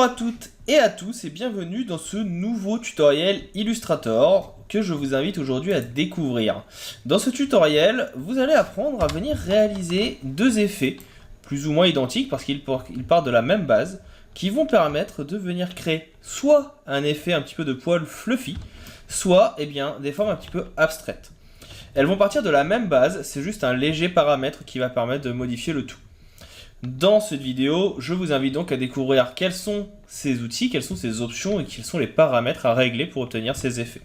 Bonjour à toutes et à tous et bienvenue dans ce nouveau tutoriel Illustrator que je vous invite aujourd'hui à découvrir. Dans ce tutoriel, vous allez apprendre à venir réaliser deux effets plus ou moins identiques parce qu'ils partent de la même base qui vont permettre de venir créer soit un effet un petit peu de poil fluffy, soit des formes un petit peu abstraites. Elles vont partir de la même base, c'est juste un léger paramètre qui va permettre de modifier le tout. Dans cette vidéo, je vous invite donc à découvrir quels sont ces outils, quelles sont ces options et quels sont les paramètres à régler pour obtenir ces effets.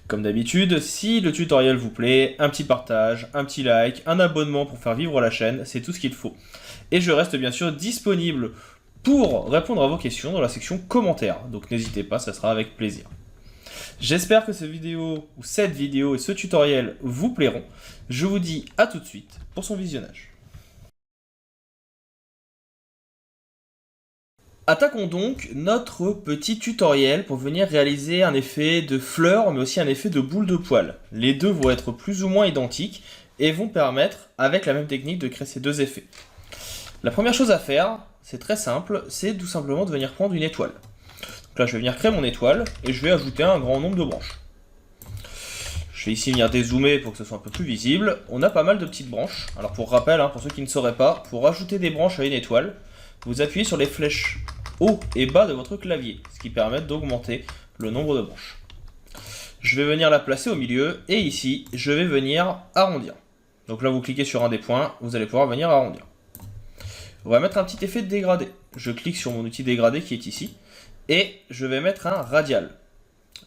Comme d'habitude, si le tutoriel vous plaît, un petit partage, un petit like, un abonnement pour faire vivre la chaîne, c'est tout ce qu'il faut. Et je reste bien sûr disponible pour répondre à vos questions dans la section commentaires, donc n'hésitez pas, ça sera avec plaisir. J'espère que cette vidéo et ce tutoriel vous plairont. Je vous dis à tout de suite pour son visionnage. Attaquons donc notre petit tutoriel pour venir réaliser un effet de fleur mais aussi un effet de boule de poil. Les deux vont être plus ou moins identiques et vont permettre avec la même technique de créer ces deux effets. La première chose à faire, c'est très simple, c'est tout simplement de venir prendre une étoile. Donc là je vais venir créer mon étoile et je vais ajouter un grand nombre de branches. Je vais ici venir dézoomer pour que ce soit un peu plus visible. On a pas mal de petites branches. Alors pour rappel, pour ceux qui ne sauraient pas, pour ajouter des branches à une étoile, vous appuyez sur les flèches haut et bas de votre clavier, ce qui permet d'augmenter le nombre de branches. Je vais venir la placer au milieu et ici, je vais venir arrondir. Donc là, vous cliquez sur un des points, vous allez pouvoir venir arrondir. On va mettre un petit effet de dégradé. Je clique sur mon outil dégradé qui est ici et je vais mettre un radial.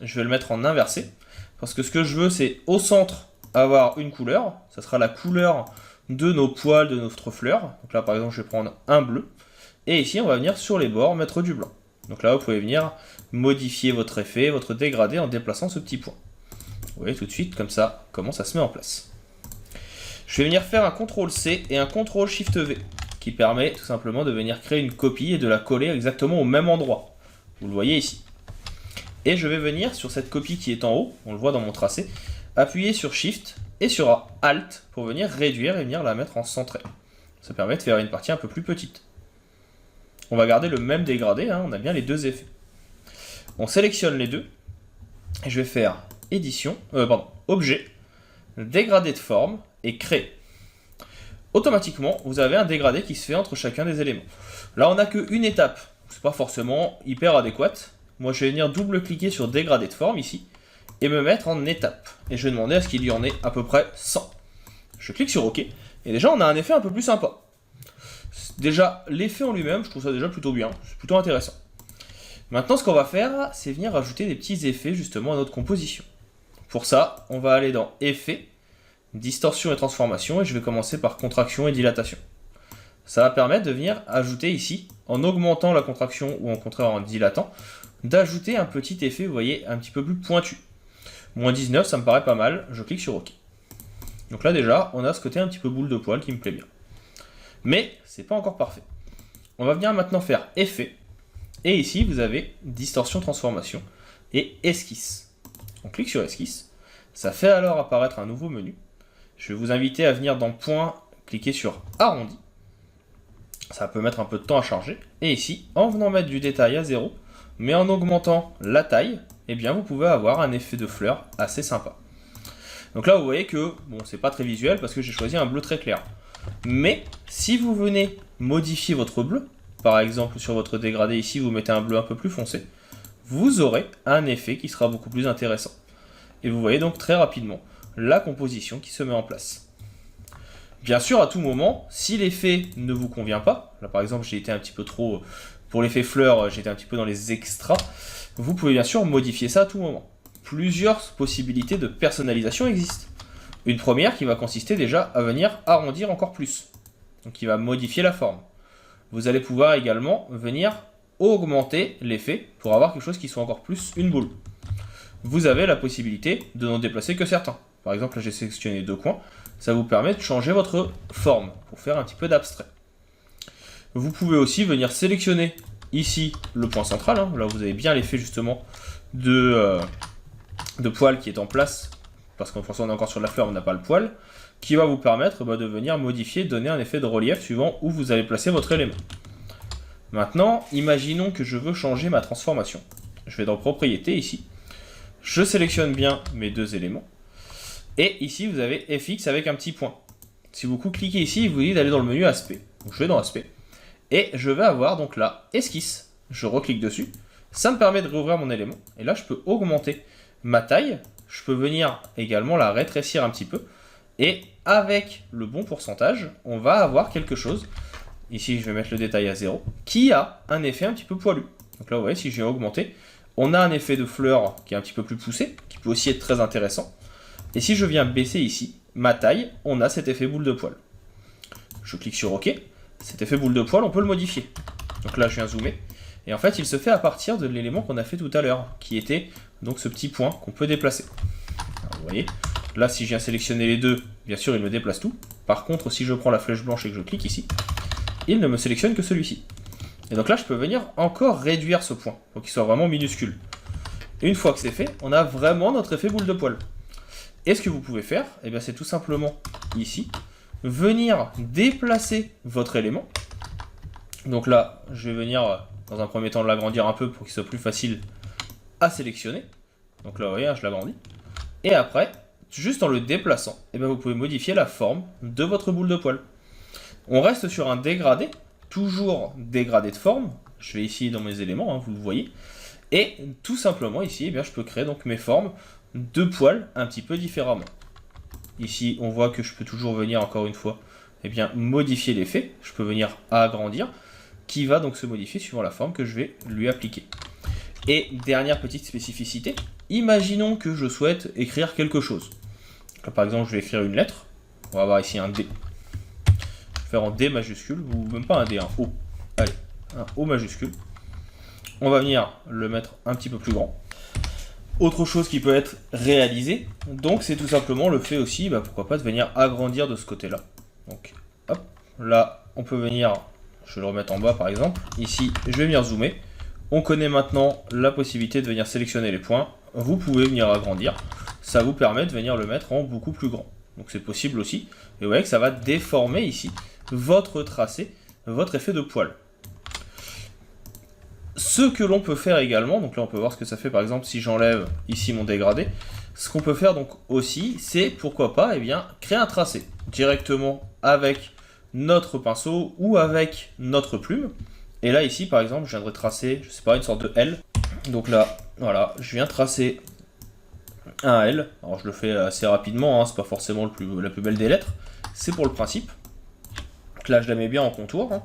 Je vais le mettre en inversé parce que ce que je veux, c'est au centre avoir une couleur. Ça sera la couleur de nos poils, de notre fleur. Donc là, par exemple, je vais prendre un bleu. Et ici, on va venir sur les bords mettre du blanc. Donc là, vous pouvez venir modifier votre effet, votre dégradé en déplaçant ce petit point. Vous voyez tout de suite comme ça comment ça se met en place. Je vais venir faire un CTRL-C et un CTRL-SHIFT-V qui permet tout simplement de venir créer une copie et de la coller exactement au même endroit. Vous le voyez ici. Et je vais venir sur cette copie qui est en haut, on le voit dans mon tracé, appuyer sur Shift et sur Alt pour venir réduire et venir la mettre en centré. Ça permet de faire une partie un peu plus petite. On va garder le même dégradé, on a bien les deux effets. On sélectionne les deux, et je vais faire Objet, Dégradé de forme, et Créer. Automatiquement, vous avez un dégradé qui se fait entre chacun des éléments. Là, on n'a qu'une étape, c'est pas forcément hyper adéquate. Moi, je vais venir double-cliquer sur Dégradé de forme, ici, et me mettre en étape. Et je vais demander à ce qu'il y en ait à peu près 100. Je clique sur OK, et déjà, on a un effet un peu plus sympa. Déjà, l'effet en lui-même, je trouve ça déjà plutôt bien, c'est plutôt intéressant. Maintenant, ce qu'on va faire, c'est venir ajouter des petits effets justement à notre composition. Pour ça, on va aller dans Effets, Distorsion et Transformation, et je vais commencer par Contraction et Dilatation. Ça va permettre de venir ajouter ici, en augmentant la contraction ou au contraire en dilatant, d'ajouter un petit effet, vous voyez, un petit peu plus pointu. Moins 19, ça me paraît pas mal, je clique sur OK. Donc là déjà, on a ce côté un petit peu boule de poil qui me plaît bien. Mais c'est pas encore parfait. On va venir maintenant faire Effet. Et ici, vous avez Distorsion, Transformation et Esquisse. On clique sur Esquisse. Ça fait alors apparaître un nouveau menu. Je vais vous inviter à venir dans Point, cliquer sur Arrondi. Ça peut mettre un peu de temps à charger. Et ici, en venant mettre du détail à 0, mais en augmentant la taille, vous pouvez avoir un effet de fleur assez sympa. Donc là, vous voyez que, bon, c'est pas très visuel parce que j'ai choisi un bleu très clair. Mais si vous venez modifier votre bleu, par exemple sur votre dégradé ici, vous mettez un bleu un peu plus foncé, vous aurez un effet qui sera beaucoup plus intéressant. Et vous voyez donc très rapidement la composition qui se met en place. Bien sûr, à tout moment, si l'effet ne vous convient pas, là par exemple j'ai été un petit peu trop, pour l'effet fleur, j'ai été un petit peu dans les extras, vous pouvez bien sûr modifier ça à tout moment. Plusieurs possibilités de personnalisation existent. Une première qui va consister déjà à venir arrondir encore plus. Donc qui va modifier la forme. Vous allez pouvoir également venir augmenter l'effet pour avoir quelque chose qui soit encore plus une boule. Vous avez la possibilité de n'en déplacer que certains. Par exemple, là j'ai sélectionné deux coins. Ça vous permet de changer votre forme pour faire un petit peu d'abstrait. Vous pouvez aussi venir sélectionner ici le point central. Là vous avez bien l'effet justement de poil qui est en place. Parce qu'en on est encore sur la fleur, on n'a pas le poil, qui va vous permettre de venir modifier, donner un effet de relief suivant où vous allez placer votre élément. Maintenant, imaginons que je veux changer ma transformation. Je vais dans propriétés ici. Je sélectionne bien mes deux éléments. Et ici, vous avez FX avec un petit point. Si vous cliquez ici, il vous dit d'aller dans le menu aspect. Donc je vais dans aspect. Et je vais avoir donc là esquisse. Je reclique dessus. Ça me permet de réouvrir mon élément. Et là, je peux augmenter ma taille. Je peux venir également la rétrécir un petit peu. Et avec le bon pourcentage, on va avoir quelque chose. Ici, je vais mettre le détail à 0. Qui a un effet un petit peu poilu. Donc là, vous voyez, si je viens augmenter, on a un effet de fleur qui est un petit peu plus poussé, qui peut aussi être très intéressant. Et si je viens baisser ici, ma taille, on a cet effet boule de poil. Je clique sur OK. Cet effet boule de poil, on peut le modifier. Donc là, je viens zoomer. Et en fait, il se fait à partir de l'élément qu'on a fait tout à l'heure, qui était donc ce petit point qu'on peut déplacer. Alors, vous voyez, là, si je viens sélectionner les deux, bien sûr, il me déplace tout. Par contre, si je prends la flèche blanche et que je clique ici, il ne me sélectionne que celui-ci. Et donc là, je peux venir encore réduire ce point, pour qu'il soit vraiment minuscule. Et une fois que c'est fait, on a vraiment notre effet boule de poil. Et ce que vous pouvez faire, eh bien, c'est tout simplement ici, venir déplacer votre élément. Donc là, je vais venir dans un premier temps l'agrandir un peu pour qu'il soit plus facile à sélectionner. Donc là, vous voyez, je l'agrandis. Et après, juste en le déplaçant, eh bien, vous pouvez modifier la forme de votre boule de poil. On reste sur un dégradé, toujours dégradé de forme. Je vais ici dans mes éléments, hein, vous le voyez. Et tout simplement ici, eh bien, je peux créer donc mes formes de poils un petit peu différemment. Ici, on voit que je peux toujours venir, encore une fois, eh bien, modifier l'effet. Je peux venir agrandir, qui va donc se modifier suivant la forme que je vais lui appliquer. Et dernière petite spécificité, imaginons que je souhaite écrire quelque chose. Là, par exemple, je vais écrire une lettre. On va avoir ici un D. Je vais faire en D majuscule, ou même pas un D, un O. Allez, un O majuscule. On va venir le mettre un petit peu plus grand. Autre chose qui peut être réalisée, donc c'est tout simplement le fait aussi, pourquoi pas, de venir agrandir de ce côté-là. Donc, hop, là, on peut venir, je vais le remettre en bas par exemple. Ici, je vais venir zoomer. On connaît maintenant la possibilité de venir sélectionner les points. Vous pouvez venir agrandir. Ça vous permet de venir le mettre en beaucoup plus grand. Donc c'est possible aussi. Et vous voyez que ça va déformer ici votre tracé, votre effet de poil. Ce que l'on peut faire également, donc là on peut voir ce que ça fait par exemple si j'enlève ici mon dégradé. Ce qu'on peut faire donc aussi, c'est pourquoi pas créer un tracé directement avec notre pinceau ou avec notre plume. Et là ici par exemple je viendrais tracer, je sais pas, une sorte de L. Donc là, voilà, je viens tracer un L. Alors je le fais assez rapidement, hein, c'est pas forcément la plus belle des lettres. C'est pour le principe. Donc là je la mets bien en contour. Hein.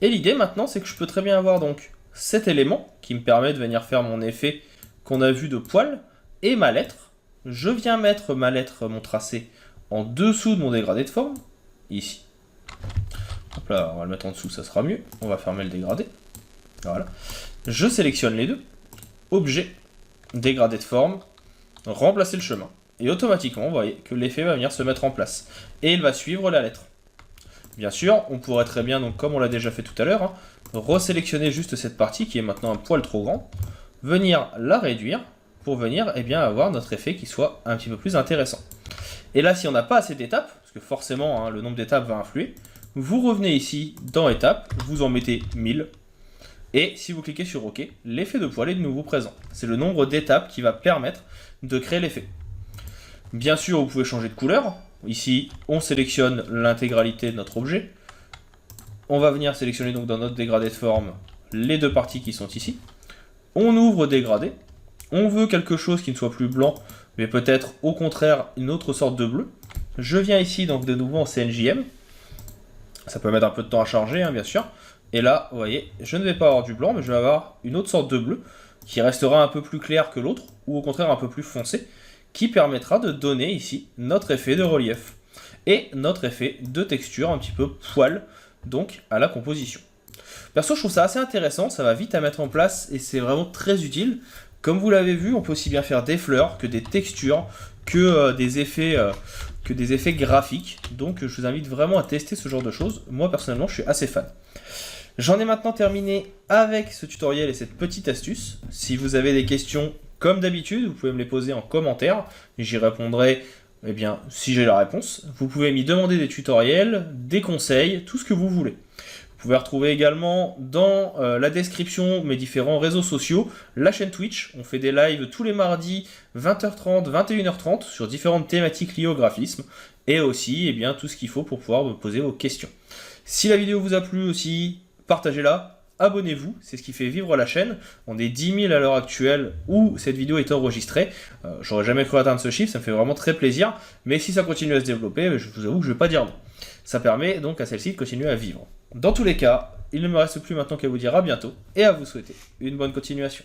Et l'idée maintenant c'est que je peux très bien avoir donc cet élément qui me permet de venir faire mon effet qu'on a vu de poil et ma lettre. Je viens mettre ma lettre, mon tracé, en dessous de mon dégradé de forme, ici. Hop là, on va le mettre en dessous, ça sera mieux. On va fermer le dégradé. Voilà. Je sélectionne les deux. Objet, dégradé de forme, remplacer le chemin. Et automatiquement, vous voyez que l'effet va venir se mettre en place. Et il va suivre la lettre. Bien sûr, on pourrait très bien, donc comme on l'a déjà fait tout à l'heure, resélectionner juste cette partie qui est maintenant un poil trop grand, venir la réduire pour venir avoir notre effet qui soit un petit peu plus intéressant. Et là, si on n'a pas assez d'étapes, parce que forcément le nombre d'étapes va influer, vous revenez ici dans étapes, vous en mettez 1000, et si vous cliquez sur OK, l'effet de poil est de nouveau présent. C'est le nombre d'étapes qui va permettre de créer l'effet. Bien sûr, vous pouvez changer de couleur. Ici, on sélectionne l'intégralité de notre objet. On va venir sélectionner donc dans notre dégradé de forme les deux parties qui sont ici. On ouvre dégradé. On veut quelque chose qui ne soit plus blanc, mais peut-être au contraire une autre sorte de bleu. Je viens ici donc de nouveau en CNJM. Ça peut mettre un peu de temps à charger, hein, bien sûr. Et là, vous voyez, je ne vais pas avoir du blanc, mais je vais avoir une autre sorte de bleu qui restera un peu plus clair que l'autre, ou au contraire un peu plus foncé, qui permettra de donner ici notre effet de relief et notre effet de texture un petit peu poil, donc à la composition. Perso, je trouve ça assez intéressant, ça va vite à mettre en place et c'est vraiment très utile. Comme vous l'avez vu, on peut aussi bien faire des fleurs que des textures, que des effets graphiques. Donc je vous invite vraiment à tester ce genre de choses. Moi personnellement, je suis assez fan. J'en ai maintenant terminé avec ce tutoriel et cette petite astuce. Si vous avez des questions, comme d'habitude, vous pouvez me les poser en commentaire. J'y répondrai si j'ai la réponse. Vous pouvez m'y demander des tutoriels, des conseils, tout ce que vous voulez. Vous pouvez retrouver également dans la description mes différents réseaux sociaux, la chaîne Twitch. On fait des lives tous les mardis 20h30, 21h30 sur différentes thématiques liées au graphisme et aussi tout ce qu'il faut pour pouvoir me poser vos questions. Si la vidéo vous a plu aussi, partagez-la, abonnez-vous, c'est ce qui fait vivre la chaîne. On est 10 000 à l'heure actuelle où cette vidéo est enregistrée. J'aurais jamais cru atteindre ce chiffre, ça me fait vraiment très plaisir. Mais si ça continue à se développer, je vous avoue que je ne vais pas dire non. Ça permet donc à celle-ci de continuer à vivre. Dans tous les cas, il ne me reste plus maintenant qu'à vous dire à bientôt et à vous souhaiter une bonne continuation.